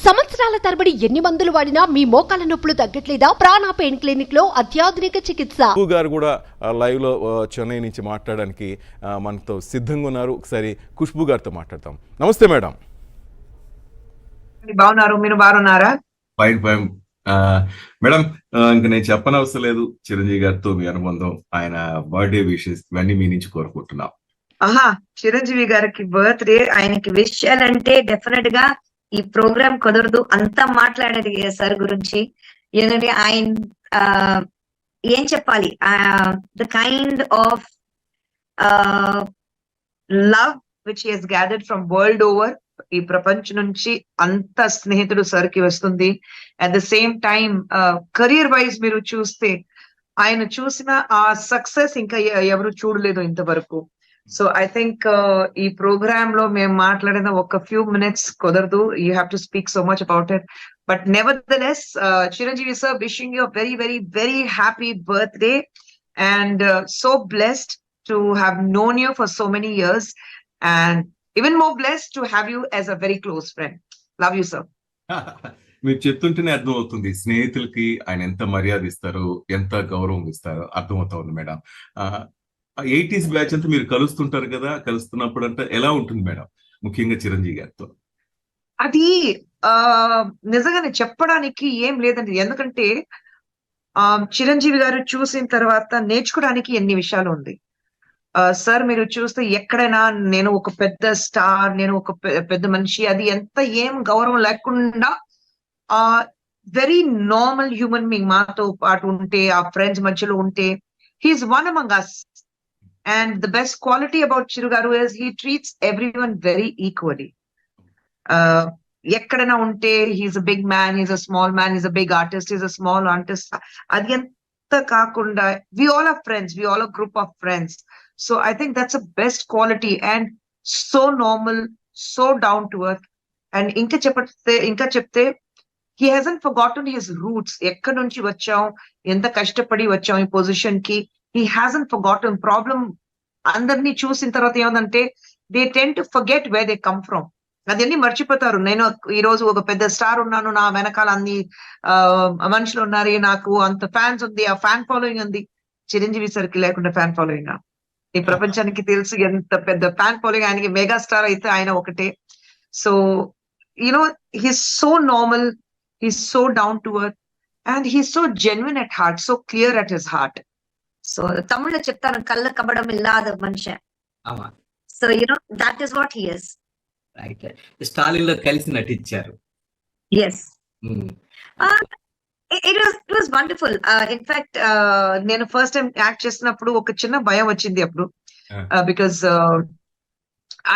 సంవత్సరాల తరబడి ఎన్ని మందులు వాడినా మీ మోకాల నొప్పులు తగ్గట్లేదా? ప్రాణ పెయిన్ క్లినిక్ లో అత్యాధునిక చికిత్స. ఖుష్బూ గారు కూడా లైవ్ లో చెన్నై నుంచి మాట్లాడడానికి మనతో సిద్ధంగా ఉన్నారు. ఒకసారి ఖుష్బూ గారితో మాట్లాడతాం. నమస్తే మేడం. బాగున్నారు, మీరు బాగున్నారా? ఫైన్ ఫైన్ మేడం, ఇంక నేను చెప్పనవసరం లేదు. చిరంజీవి గారితో మీ అనుబంధం, ఆయన బర్త్డే విషెస్ ఇవన్నీ మీ నుంచి కోరుకుంటున్నాం. చిరంజీవి గారికి బర్త్డే, ఆయనకి విష్ చేయాలంటే డెఫినెట్ గా ఈ ప్రోగ్రామ్ కుదరదు. అంతా మాట్లాడేది సార్ గురించి. ఎందుకంటే ఆయన ఏం చెప్పాలి, the kind of love which he's gathered from world over. ఈ ప్రపంచం నుంచి అంత స్నేహితుడు సార్ కి వస్తుంది. At the same time career wise మీరు చూస్తే ఆయన చూసిన ఆ సక్సెస్ ఇంకా ఎవరు చూడలేదు ఇంతవరకు. సో ఐ థింక్ ఈ ప్రోగ్రామ్ లో మేము మాట్లాడిన ఒక ఫ్యూ మినిట్స్ కుదరదు. You have to speak so much about it. But nevertheless, Chiranjeevi sir, wishing you very very very happy birthday and so blessed to have known you for so many years and even more blessed to have you as a very close friend. Love you, sir. మీరు చెప్తుంటేనే అర్థం అవుతుంది స్నేహితులకి ఆయన ఎంత మర్యాద ఇస్తారు, ఎంత గౌరవం ఇస్తారో అర్థమవుతుంది మేడం. 80s బ్యాచ్ అంతా మీరు కలుస్తుంటారు కదా, కలుస్తున్నప్పుడు అంటే ఎలా ఉంటుంది మేడం, ముఖ్యంగా చిరంజీవి గారితో? అది నిజంగానే చెప్పడానికి ఏం లేదండి. ఎందుకంటే చిరంజీవి గారు చూసిన తర్వాత నేర్చుకోవడానికి ఎన్ని విషయాలు ఉంది. సార్ మీరు చూస్తే ఎక్కడైనా నేను ఒక పెద్ద స్టార్, నేను ఒక పెద్ద మనిషి, అది ఎంత ఏం గౌరవం లేకుండా వెరీ నార్మల్ హ్యూమన్ బీయింగ్ మాతో పాటు ఉంటే, ఆ ఫ్రెండ్స్ మధ్యలో ఉంటే, he's one among us. And the best quality about Chiru garu is he treats everyone very equally. ఎక్కడైనా ఉంటే he's a big man, he's a small man, he's a big artist, he's a small artist. అది ఎంత కాకుండా we all are friends, we all a group of friends. So I think that's a best quality and so normal, so down to earth. And inka chepte he hasn't forgotten his roots. Ekkad nunchi vacham, enta kashtapadi vacham ee position ki. He hasn't forgotten. Problem andarni chusin tarvata emante they tend to forget where they come from. అదన్నీ మర్చిపోతారు. నేను ఈ రోజు ఒక పెద్ద star ఉన్నాను, నా వెనకాల అన్ని మనుషులు ఉన్నారు, నాకు అంత ఫ్యాన్స్ ఉంది, ఆ ఫ్యాన్ ఫాలోయింగ్ ఉంది. చిరంజీవి సర్కి లేకుండా ఫ్యాన్ ఫాలోయింగ్ ఈ ప్రపంచానికి తెలుసు ఎంత పెద్ద ఫ్యాన్ ఫాలోయింగ్ ఆయనకి. మెగా స్టార్ అయితే ఆయన ఒకటే. So you know he's so normal, he's so down to earth and he's so genuine at heart, so clear at his heart. So తమిళ్లో చెప్తాను, కళ్ళ కబడం ఇల్లాద మనిషి. So you know that is what he is. Right. Stalin లో కలిసి నటించారు. Yes, It was wonderful. In fact, నేను ఫస్ట్ టైం యాక్ట్ చేసినప్పుడు ఒక చిన్న భయం వచ్చింది అప్పుడు, because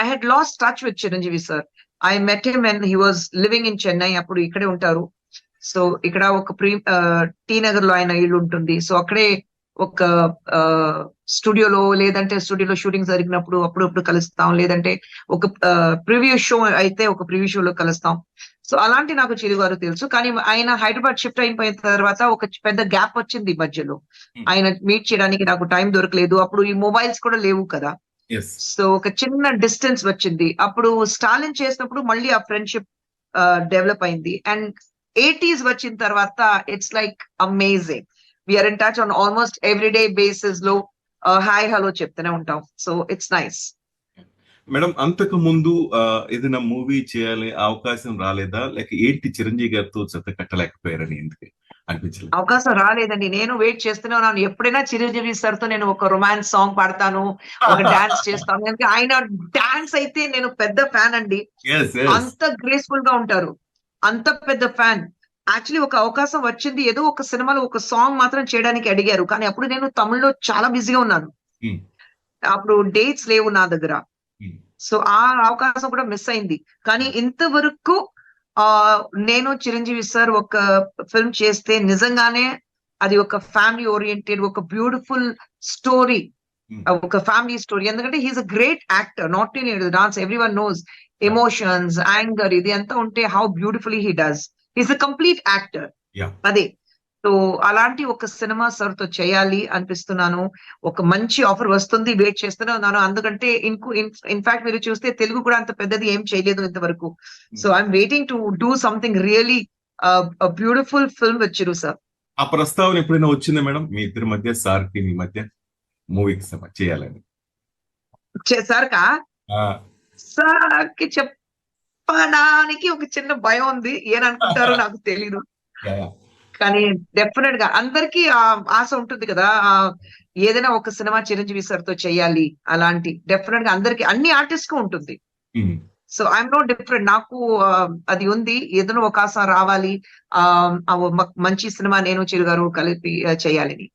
I had lost touch with Chiranjeevi sir. I met him when he was living in Chennai. అప్పుడు ఇక్కడే ఉంటారు. సో ఇక్కడ ఒక టీ నగర్ లో ఆయన ఇల్లు ఉంటుంది. సో అక్కడే ఒక స్టూడియోలో, లేదంటే స్టూడియోలో షూటింగ్ జరిగినప్పుడు అప్పుడప్పుడు కలుస్తాం, లేదంటే ఒక ప్రివ్యూ షో అయితే ఒక ప్రివ్యూ షోలో కలుస్తాం. సో అలాంటి నాకు చిరు గారు తెలుసు. కానీ ఆయన హైదరాబాద్ షిఫ్ట్ అయిపోయిన తర్వాత ఒక పెద్ద గ్యాప్ వచ్చింది మధ్యలో. ఆయన మీట్ చేయడానికి నాకు టైం దొరకలేదు. అప్పుడు ఈ మొబైల్స్ కూడా లేవు కదా. సో ఒక చిన్న డిస్టెన్స్ వచ్చింది. అప్పుడు స్టాలిన్ చేసినప్పుడు మళ్ళీ ఆ ఫ్రెండ్షిప్ డెవలప్ అయింది. అండ్ 80s వచ్చిన తర్వాత it's like amazing. We're in touch on almost everyday basis లో హాయ్ హలో చెప్తూనే ఉంటాం. So it's nice. మేడం, అంతకు ముందు ఏదైనా మూవీ చేయాలి అవకాశం రాలేదా, లేక ఏంటి చిరంజీవి గారితో జత కట్టలేకపోయారని ఎందుకు అనిపించలేదు? అవకాశం రాలేదండి. నేను వెయిట్ చేస్తూనే ఉన్నాను. ఎప్పుడైనా చిరంజీవి సార్ తో నేను ఒక రొమాన్స్ సాంగ్ పాడతాను, ఒక డాన్స్ చేస్తాను. ఎందుకంటే ఆయన డాన్స్ అయితే నేను పెద్ద ఫ్యాన్ అండి. అంత గ్రేస్ఫుల్ గా ఉంటారు, అంత పెద్ద ఫ్యాన్. యాక్చువల్లీ ఒక అవకాశం వచ్చింది, ఏదో ఒక సినిమాలో ఒక సాంగ్ మాత్రం చేయడానికి అడిగారు. కానీ అప్పుడు నేను తమిళ్లో చాలా బిజీగా ఉన్నాను. అప్పుడు డేట్స్ లేవు నా దగ్గర. సో ఆ అవకాశం కూడా మిస్ అయింది. కానీ ఇంతవరకు నేను చిరంజీవి సార్ ఒక ఫిల్మ్ చేస్తే నిజంగానే అది ఒక ఫ్యామిలీ ఓరియంటెడ్, ఒక బ్యూటిఫుల్ స్టోరీ, ఒక ఫ్యామిలీ స్టోరీ. ఎందుకంటే he's a great actor, not in dance. Everyone knows emotions, anger, ఇది అంతా ఉంటే how beautifully he does. He's a complete actor. అదే. సో అలాంటి ఒక సినిమా సార్ తో చేయాలి అనిపిస్తున్నాను. ఒక మంచి ఆఫర్ వస్తుంది, వెయిట్ చేస్తున్నాను. అందుకంటే ఇన్ఫాక్ట్ మీరు చూస్తే తెలుగు కూడా అంత పెద్దది ఏం చేయలేదు ఇంతవరకు. So I'm waiting to do something really beautiful film with Chiru sir. ఆ ప్రస్తావన ఎప్పుడైనా వచ్చిందా మేడం మీ ఇద్దరి మధ్య, సార్కి మీ మధ్య మూవీకి చేయాలని? సార్కా ఆ, సార్కి చెప్పడానికి ఒక చిన్న భయం ఉంది, ఏననుకుంటారో నాకు తెలీదు. యా. కానీ డెఫినెట్ గా అందరికీ ఆ ఆశ ఉంటుంది కదా, ఏదైనా ఒక సినిమా చిరంజీవి సార్ తో చేయాలి అలాంటి. డెఫినెట్ గా అందరికి, అన్ని ఆర్టిస్ట్ కు ఉంటుంది. ఉమ్. సో ఐఎమ్ నాట్ డిఫరెంట్, నాకు అది ఉంది, ఏదైనా ఒక ఆశ రావాలి, మంచి సినిమా నేను చిరు గారు కలిపి చేయాలని.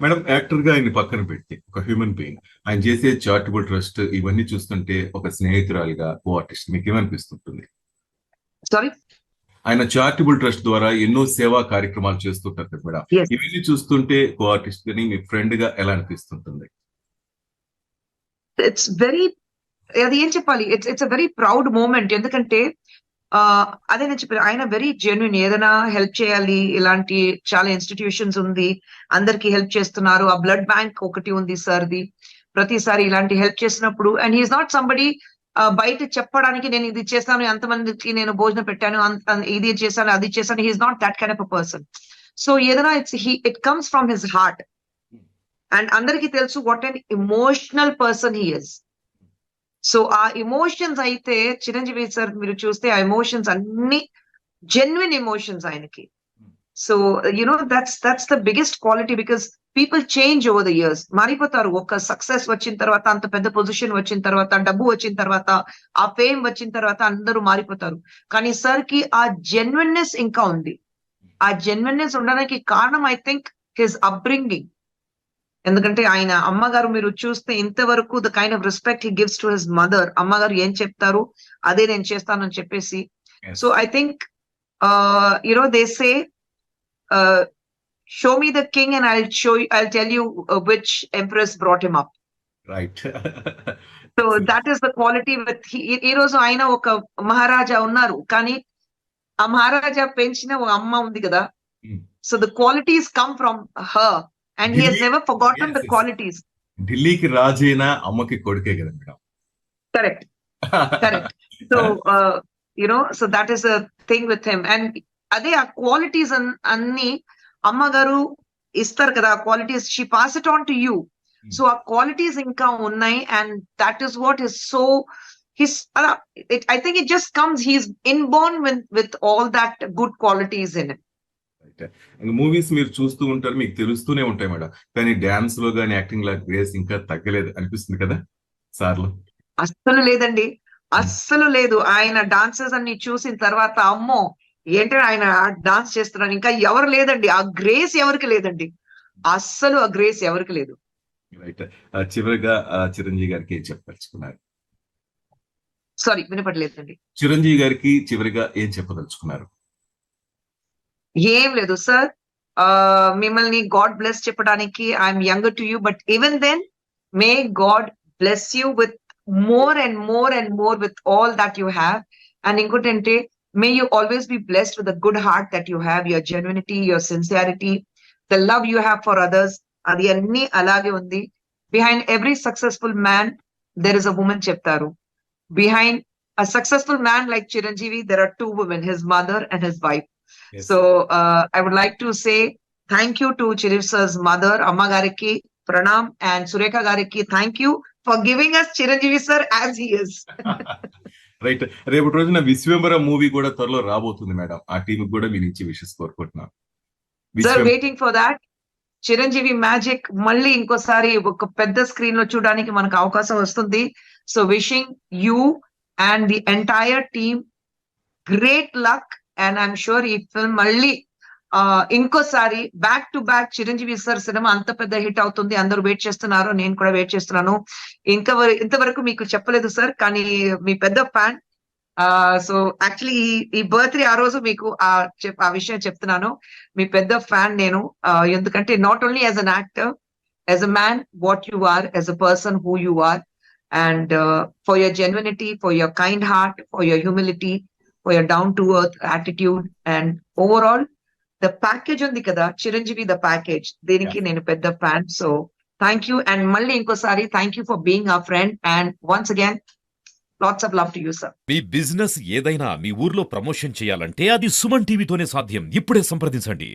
మేడం, యాక్టర్ గా ఆయన పక్కన పెట్టి ఒక హ్యూమన్ బీయింగ్, ఆయన చేసే చారిటబుల్ ట్రస్ట్ ఇవన్నీ చూస్తుంటే ఒక స్నేహితురాలిగా, కో ఆర్టిస్ట్ మీకు ఏమనిపిస్తుంటుంది? సారీ. ఆయన చారిటబుల్ ట్రస్ట్ ద్వారా ఎన్నో సేవా కార్యక్రమాలు చేస్తుంటారు కదా మేడం, Yes. ఇవన్నీ చూస్తుంటే కో ఆర్టిస్ట్ ని మీ ఫ్రెండ్ గా ఎలా అనిపిస్తుంటుంది? ఇట్స్ వెరీ, అది ఏం చెప్పాలి, it's a very proud moment. ఎందుకంటే అదే నేను చెప్పాను, ఆయన వెరీ జెన్యున్. ఏదైనా హెల్ప్ చేయాలి, ఇలాంటి చాలా ఇన్స్టిట్యూషన్స్ ఉంది, అందరికి హెల్ప్ చేస్తున్నారు. ఆ బ్లడ్ బ్యాంక్ ఒకటి ఉంది సార్ది, ప్రతిసారి ఇలాంటి హెల్ప్ చేసినప్పుడు. అండ్ హీఈస్ నాట్ సంబడి బయట చెప్పడానికి నేను ఇది చేశాను, ఎంతమందికి నేను భోజనం పెట్టాను, ఇది చేశాను, అది చేశాను. He's not that kind of a person. So ఏదైనా it comes from his heart. And అందరికీ తెలుసు what an emotional person he is. So ఆ ఎమోషన్స్ అయితే చిరంజీవి సార్ మీరు చూస్తే ఆ ఎమోషన్స్ అన్ని జెన్యున్ ఎమోషన్స్ ఆయనకి. So that's the biggest quality, because people change over the years. మారిపోతారు. ఒక సక్సెస్ వచ్చిన తర్వాత, అంత పెద్ద పొజిషన్ వచ్చిన తర్వాత, డబ్బు వచ్చిన తర్వాత, ఆ ఫేమ్ వచ్చిన తర్వాత అందరూ మారిపోతారు. కానీ సార్ కి ఆ జెన్యున్నెస్ ఇంకా ఉంది. ఆ జెన్యున్నెస్ ఉండడానికి కారణం ఐ థింక్ హిస్ అప్బ్రింగింగ్. ఎందుకంటే ఆయన అమ్మగారు మీరు చూస్తే ఇంతవరకు the kind of respect he gives to his mother. అమ్మగారు ఏం చెప్తారు అదే నేను చేస్తానని చెప్పేసి. Yes. So I think they say show me the king and I'll tell you which empress brought him up. Right. So that is the quality with ఈ రోజు ఆయన ఒక మహారాజా ఉన్నారు, కానీ ఆ మహారాజా పెంచిన ఒక అమ్మ ఉంది కదా. So the qualities come from her and he has never forgotten Yes, the yes. qualities. ఢిల్లీకి రాజైన అమ్మకి కొడుకే కదా madam. Correct. Correct. So so that is a thing with him. And అదే ఆ క్వాలిటీస్ అన్ని అమ్మగారు ఇస్తారు కదా, ఆ qualities she pass it on to you. So ఆ క్వాలిటీస్ ఇంకా ఉన్నాయి. And that is what is so I think it just comes, he's inborn with all that good qualities in it. Movies మీరు చూస్తూ ఉంటారు, మీకు తెలుస్తూనే ఉంటాయి మేడం, కానీ డాన్స్ లో గానీ యాక్టింగ్ లో గ్రేస్ ఇంకా తగ్గలేదు అనిపిస్తుంది కదా సార్లు? అస్సలు లేదండి, అస్సలు లేదు. ఆయన డాన్సెస్ అన్ని చూసిన తర్వాత అమ్మో ఏంటంటే ఆయన డాన్స్ చేస్తున్నాను, ఇంకా ఎవరు లేదండి, ఆ గ్రేస్ ఎవరికి లేదండి, అస్సలు ఆ గ్రేస్ ఎవరికి లేదు. రైట్. చివరిగా చిరంజీవి గారికి ఏం చెప్పదలుచుకున్నారు? సారీ, వినపడలేదండి. చిరంజీవి గారికి చివరిగా ఏం చెప్పదలుచుకున్నారు? ఏం లేదు సార్, మిమ్మల్ని గాడ్ బ్లెస్ చెప్పడానికి I'm younger to you, but even then may God bless you with more and more and more with all that you have. And ఇంకోటంటే may you always be blessed with a good heart that you have, your genuinity, your sincerity, the love you have for others. Adi anni alage undi. Behind every successful man there is a woman cheptaru. Behind a successful man like Chiranjeevi there are two women, his mother and his wife. Yes. So I would like to say thank you to Chiranjeevi sir's mother Amma gariki pranam, and Surekha gariki thank you for giving us Chiranjeevi sir as he is. Right. రేపటి రోజున Vishwambhara movie కూడా త్వరలో రాబోతుంది madam, ఆ team కూడా మీ నుంచి wishes కోరుకుంటున్నాను. Sir waiting for that. Chiranjeevi magic మళ్ళీ ఇంకోసారి ఒక పెద్ద స్క్రీన్ లో చూడడానికి మనకు అవకాశం వస్తుంది. So wishing you and the entire team great luck. And I'm sure ఈ ఫిల్మ్ మళ్ళీ ఇంకోసారి back to back Chiranjeevi sir cinema అంత పెద్ద హిట్ అవుతుంది. అందరూ వెయిట్ చేస్తున్నారు, నేను కూడా వెయిట్ చేస్తున్నాను. ఇంతవరకు మీకు చెప్పలేదు సార్, కానీ మీ పెద్ద ఫ్యాన్. సో యాక్చువల్లీ ఈ బర్త్డే ఆ రోజు మీకు ఆ విషయం చెప్తున్నాను, మీ పెద్ద ఫ్యాన్ నేను. ఎందుకంటే not only as an actor, as a man what you are, as a person who you are, and for your genuinity, for your kind heart, for your humility, for your down to earth attitude, and overall the package ఉంది కదా Chiranjeevi the package, దీనికి నేను పెద్ద fan. So thank you, and మళ్ళీ ఇంకోసారి thank you for being our friend, and once again lots of love to you sir. Me business ఏదైనా మీ ఊర్లో promotion చేయాలంటే అది సుమన్ టీవీతోనే సాధ్యం. ఇప్పుడే సంప్రదించండి.